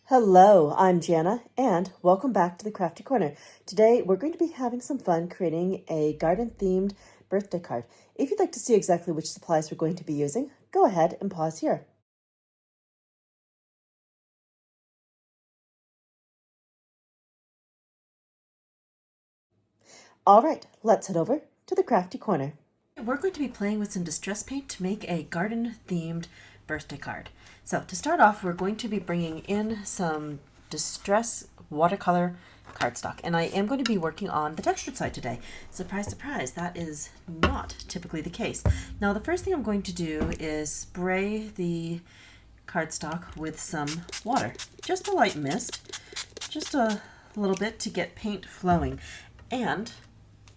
Hello, I'm Janna, and welcome back to the Crafty Corner. Today, we're going to be having some fun creating a garden-themed birthday card. If you'd like to see exactly which supplies we're going to be using, go ahead and pause here. All right, let's head over to the Crafty Corner. We're going to be playing with some distress paint to make a garden-themed birthday card. So to start off, we're going to be bringing in some distress watercolor cardstock, and I am going to be working on the textured side today. Surprise, surprise, that is not typically the case. Now the first thing I'm going to do is spray the cardstock with some water, just a light mist, just a little bit to get paint flowing. And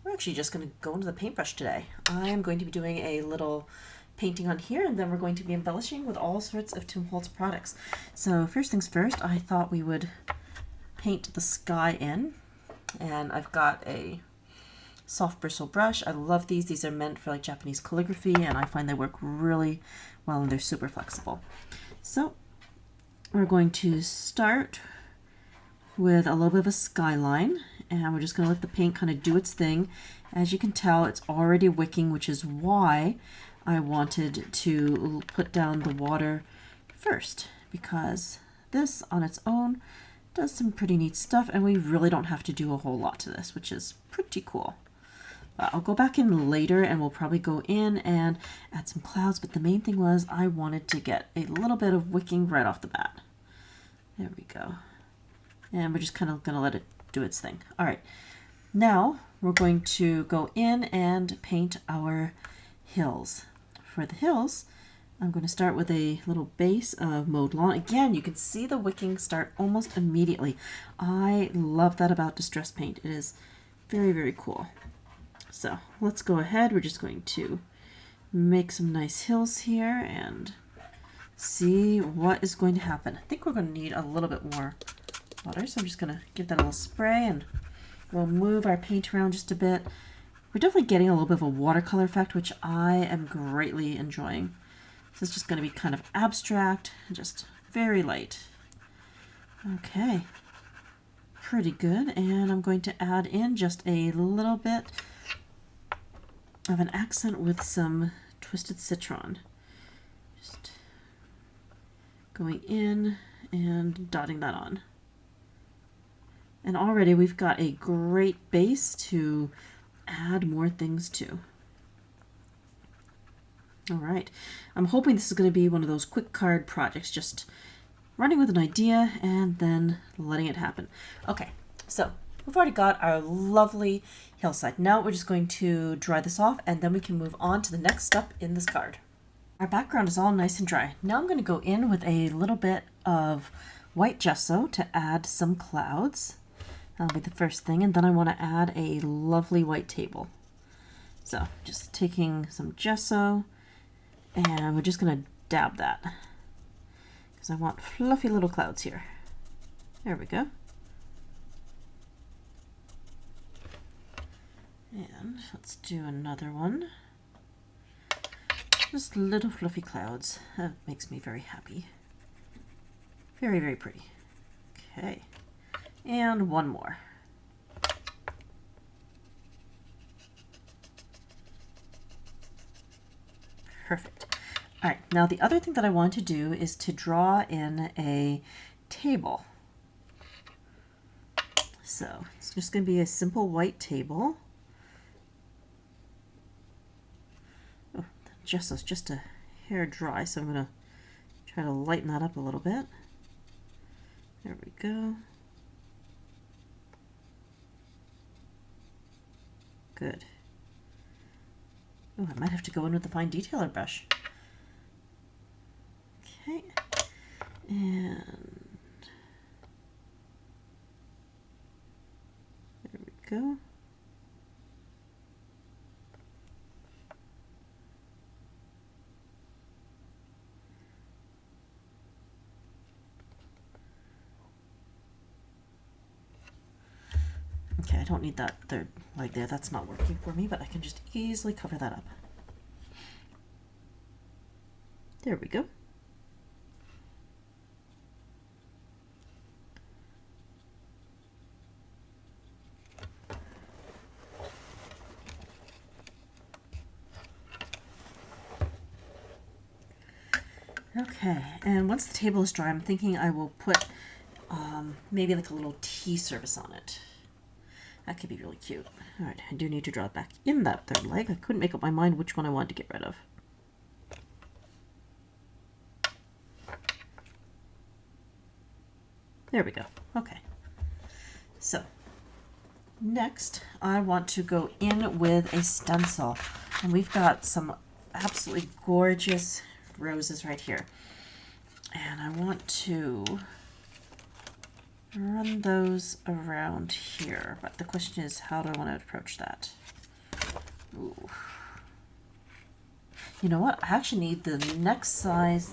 we're actually just going to go into the paintbrush today. I am going to be doing a little painting on here, and then we're going to be embellishing with all sorts of Tim Holtz products. So first things first, I thought we would paint the sky in, and I've got a soft bristle brush. I love these. These are meant for like Japanese calligraphy, and I find they work really well, and they're super flexible. So we're going to start with a little bit of a skyline, and we're just going to let the paint kind of do its thing. As you can tell, it's already wicking, which is why I wanted to put down the water first, because this on its own does some pretty neat stuff, and we really don't have to do a whole lot to this, which is pretty cool. I'll go back in later and we'll probably go in and add some clouds, but the main thing was I wanted to get a little bit of wicking right off the bat. There we go. And we're just kind of going to let it do its thing. All right, now we're going to go in and paint our hills. For the hills, I'm going to start with a little base of mowed lawn. Again, you can see the wicking start almost immediately. I love that about distress paint. It is very, very cool. So let's go ahead. We're just going to make some nice hills here and see what is going to happen. I think we're going to need a little bit more water, so I'm just going to give that a little spray, and we'll move our paint around just a bit. We're definitely getting a little bit of a watercolor effect, which I am greatly enjoying. So it's just going to be kind of abstract, just very light. Okay, pretty good. And I'm going to add in just a little bit of an accent with some twisted citron. Just going in and dotting that on. And already we've got a great base to add more things to. All right, I'm hoping this is going to be one of those quick card projects, just running with an idea and then letting it happen. Okay, so we've already got our lovely hillside. Now we're just going to dry this off, and then we can move on to the next step in this card. Our background is all nice and dry. Now I'm going to go in with a little bit of white gesso to add some clouds. That'll be the first thing, and then I want to add a lovely white table. So just taking some gesso, and we're just going to dab that, because I want fluffy little clouds here. There we go. And let's do another one. Just little fluffy clouds. That makes me very happy. Very, very pretty. Okay. And one more. Perfect. All right, now the other thing that I want to do is to draw in a table. So it's just going to be a simple white table. Oh, the gesso's just a hair dry, so I'm going to try to lighten that up a little bit. There we go. Good. Oh, I might have to go in with the fine detailer brush. Okay. And there we go. Okay, I don't need that third leg there. That's not working for me, but I can just easily cover that up. There we go. Okay, and once the table is dry, I'm thinking I will put maybe like a little tea service on it. That could be really cute. All right, I do need to draw it back in that third leg. I couldn't make up my mind which one I wanted to get rid of. There we go. Okay. So next, I want to go in with a stencil. And we've got some absolutely gorgeous roses right here. And I want to run those around here. But the question is, how do I want to approach that? Ooh. You know what? I actually need the next size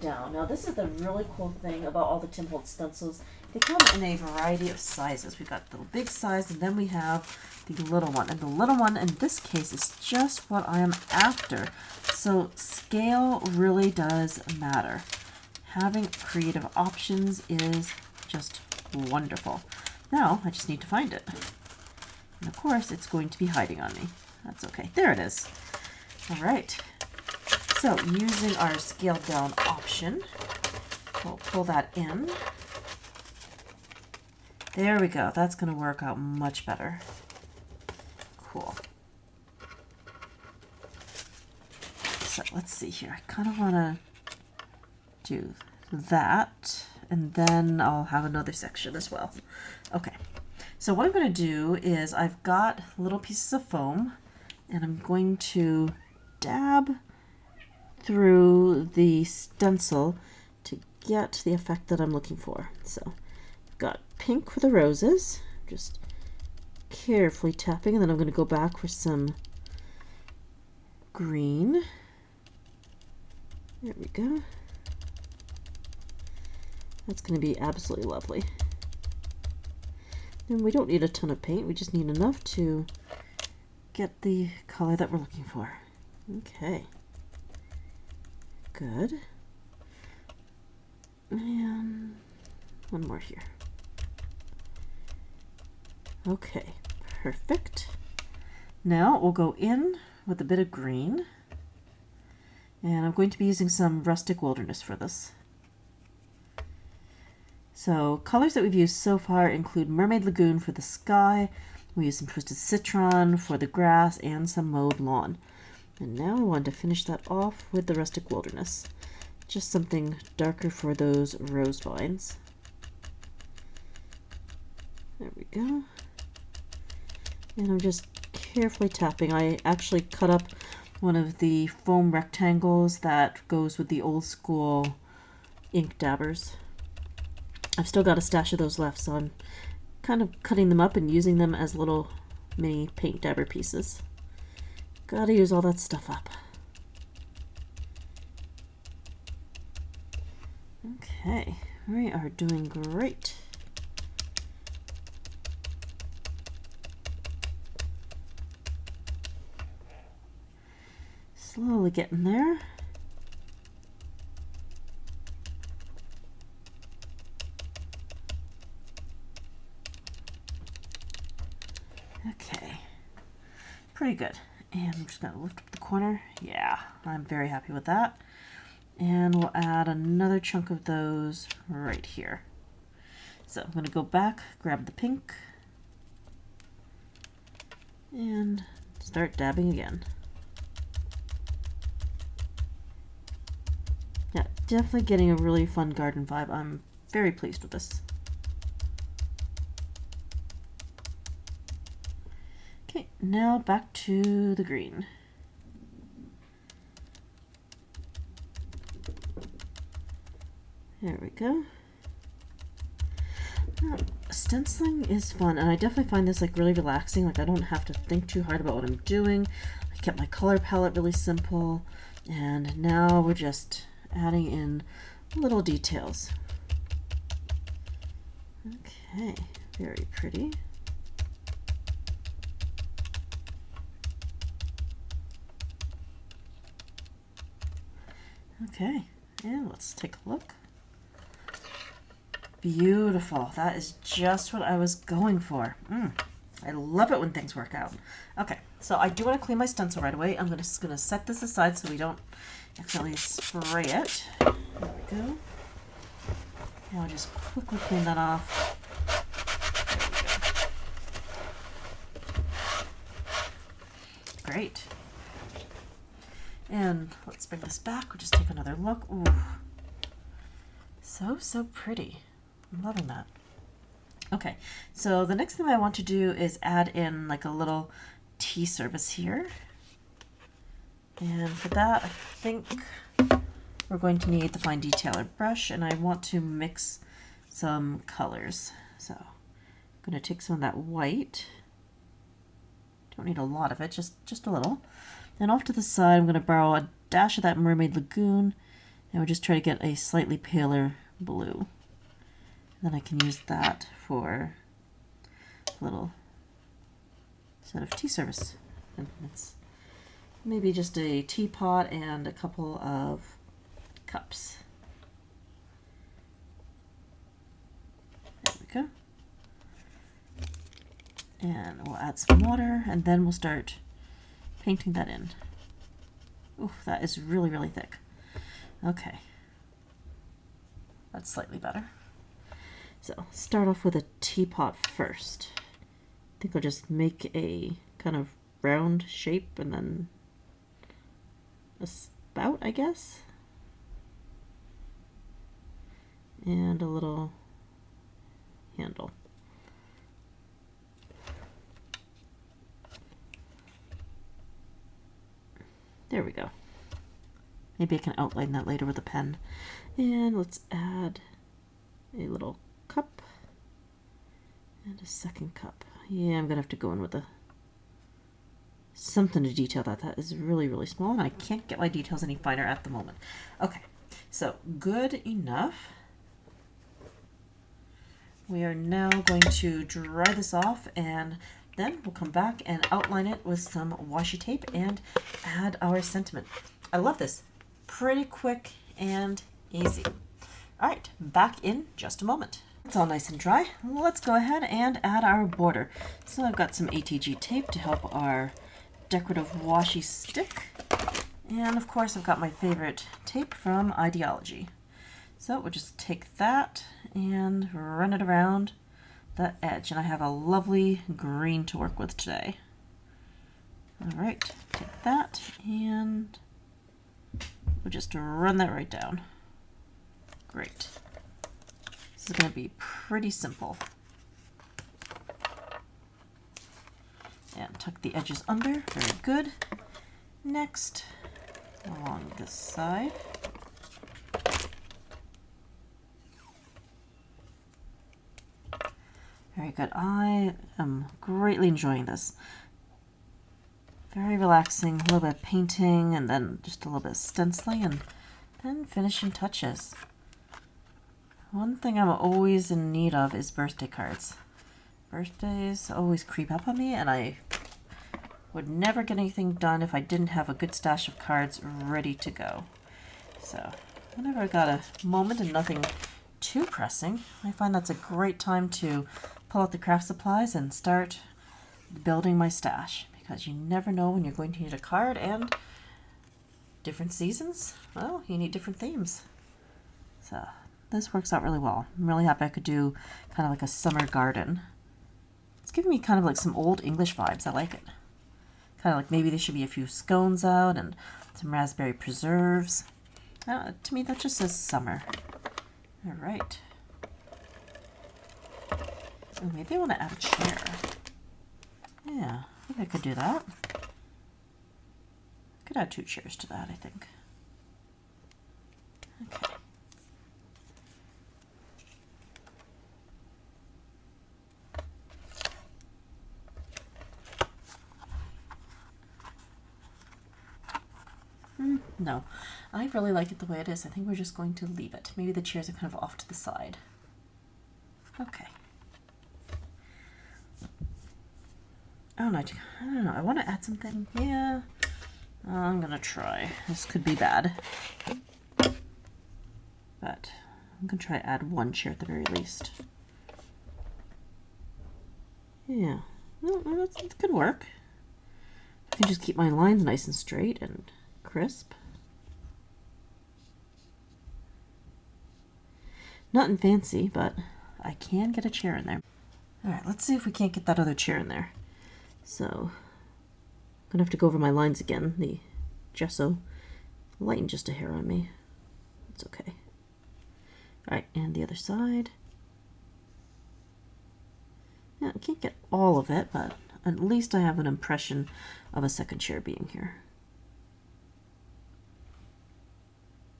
down. Now this is the really cool thing about all the Tim Holtz stencils. They come in a variety of sizes. We've got the big size, and then we have the little one. And the little one in this case is just what I am after. So scale really does matter. Having creative options is just wonderful. Now I just need to find it. And of course it's going to be hiding on me. That's okay. There it is. All right. So using our scaled down option, we'll pull that in. There we go. That's going to work out much better. Cool. So let's see here. I kind of want to do that, and then I'll have another section as well. Okay. So what I'm going to do is I've got little pieces of foam, and I'm going to dab through the stencil to get the effect that I'm looking for. So I've got pink for the roses, just carefully tapping, and then I'm going to go back for some green. There we go. That's going to be absolutely lovely. And we don't need a ton of paint, we just need enough to get the color that we're looking for. Okay. Good. And one more here. Okay, perfect. Now we'll go in with a bit of green. And I'm going to be using some Rustic Wilderness for this. So colors that we've used so far include Mermaid Lagoon for the sky, we use some Twisted Citron for the grass, and some Mowed Lawn. And now I want to finish that off with the Rustic Wilderness. Just something darker for those rose vines. There we go. And I'm just carefully tapping. I actually cut up one of the foam rectangles that goes with the old school ink dabbers. I've still got a stash of those left, so I'm kind of cutting them up and using them as little mini paint dabber pieces. Gotta use all that stuff up. Okay, we are doing great. Slowly getting there. Okay, pretty good. And I'm just going to lift up the corner. Yeah, I'm very happy with that. And we'll add another chunk of those right here. So I'm going to go back, grab the pink, and start dabbing again. Yeah, definitely getting a really fun garden vibe. I'm very pleased with this. Okay, now back to the green. There we go. Now, stenciling is fun, and I definitely find this like really relaxing. Like I don't have to think too hard about what I'm doing. I kept my color palette really simple, and now we're just adding in little details. Okay, very pretty. Okay, and let's take a look. Beautiful. That is just what I was going for. I love it when things work out. Okay, so I do want to clean my stencil right away. I'm just going to set this aside so we don't accidentally spray it. There we go. Now I'll just quickly clean that off. There we go. Great. And let's bring this back. We'll just take another look. Ooh. So pretty. I'm loving that. Okay, so the next thing I want to do is add in like a little tea service here. And for that, I think we're going to need the fine detailer brush, and I want to mix some colors. So I'm going to take some of that white. Don't need a lot of it, just a little. And off to the side, I'm going to borrow a dash of that Mermaid Lagoon, and we'll just try to get a slightly paler blue. And then I can use that for a little set of tea service. And it's maybe just a teapot and a couple of cups. There we go. And we'll add some water, and then we'll start painting that in. Ooh, that is really, really thick. Okay. That's slightly better. So start off with a teapot first. I think I'll just make a kind of round shape and then a spout, I guess. And a little handle. There we go. Maybe I can outline that later with a pen. And let's add a little cup and a second cup. Yeah, I'm gonna have to go in with something to detail that. That is really, really small, and I can't get my details any finer at the moment. Okay, so good enough. We are now going to dry this off, and then we'll come back and outline it with some washi tape and add our sentiment. I love this. Pretty quick and easy. All right, back in just a moment. It's all nice and dry. Let's go ahead and add our border. So I've got some ATG tape to help our decorative washi stick. And of course, I've got my favorite tape from Ideology. So we'll just take that and run it around the edge. And I have a lovely green to work with today. All right, take that and we'll just run that right down. Great. This is going to be pretty simple. And tuck the edges under. Very good. Next, along this side. Very good. I am greatly enjoying this. Very relaxing. A little bit of painting and then just a little bit of stenciling and then finishing touches. One thing I'm always in need of is birthday cards. Birthdays always creep up on me, and I would never get anything done if I didn't have a good stash of cards ready to go. So whenever I got a moment and nothing too pressing, I find that's a great time to pull out the craft supplies and start building my stash, because you never know when you're going to need a card, and different seasons, well, you need different themes. So this works out really well. I'm really happy I could do kind of like a summer garden. It's giving me kind of like some old English vibes. I like it. Kind of like maybe there should be a few scones out and some raspberry preserves. To me, that just says summer. All right. Oh, maybe I want to add a chair. Yeah, I think I could do that. I could add 2 chairs to that, I think. Okay. No, I really like it the way it is. I think we're just going to leave it. Maybe the chairs are kind of off to the side. Okay. Oh no, I don't know. I want to add something. Yeah, I'm gonna try. This could be bad, but I'm gonna try to add 1 chair at the very least. Yeah, well, that could work. I can just keep my lines nice and straight and crisp. Nothing fancy, but I can get a chair in there. All right, let's see if we can't get that other chair in there. So, I'm gonna have to go over my lines again. The gesso lightened just a hair on me. It's okay. All right, and the other side. Yeah, I can't get all of it, but at least I have an impression of a second chair being here.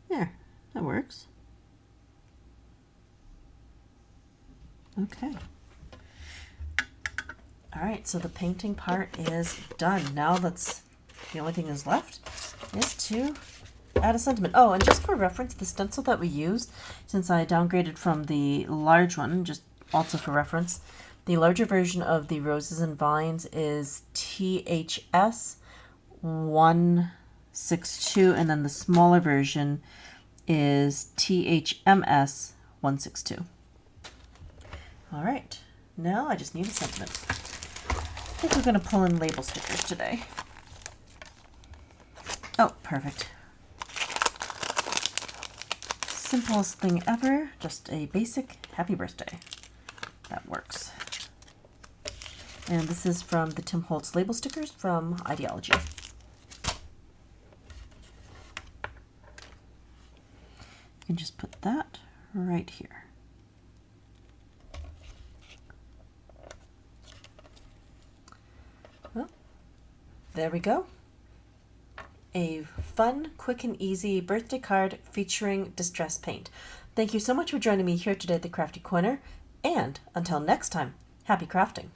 There, that works. Okay. All right, so the painting part is done. Now the only thing that's left is to add a sentiment. Oh, and just for reference, the stencil that we used, since I downgraded from the large one, just also for reference, the larger version of the Roses and Vines is THS 162, and then the smaller version is THMS 162. All right, now I just need a sentiment. I think we're going to pull in label stickers today. Oh, perfect. Simplest thing ever, just a basic happy birthday. That works. And this is from the Tim Holtz label stickers from Ideology. You can just put that right here. Well, there we go. A fun, quick and easy birthday card featuring distress paint. Thank you so much for joining me here today at the Crafty Corner, and until next time, happy crafting!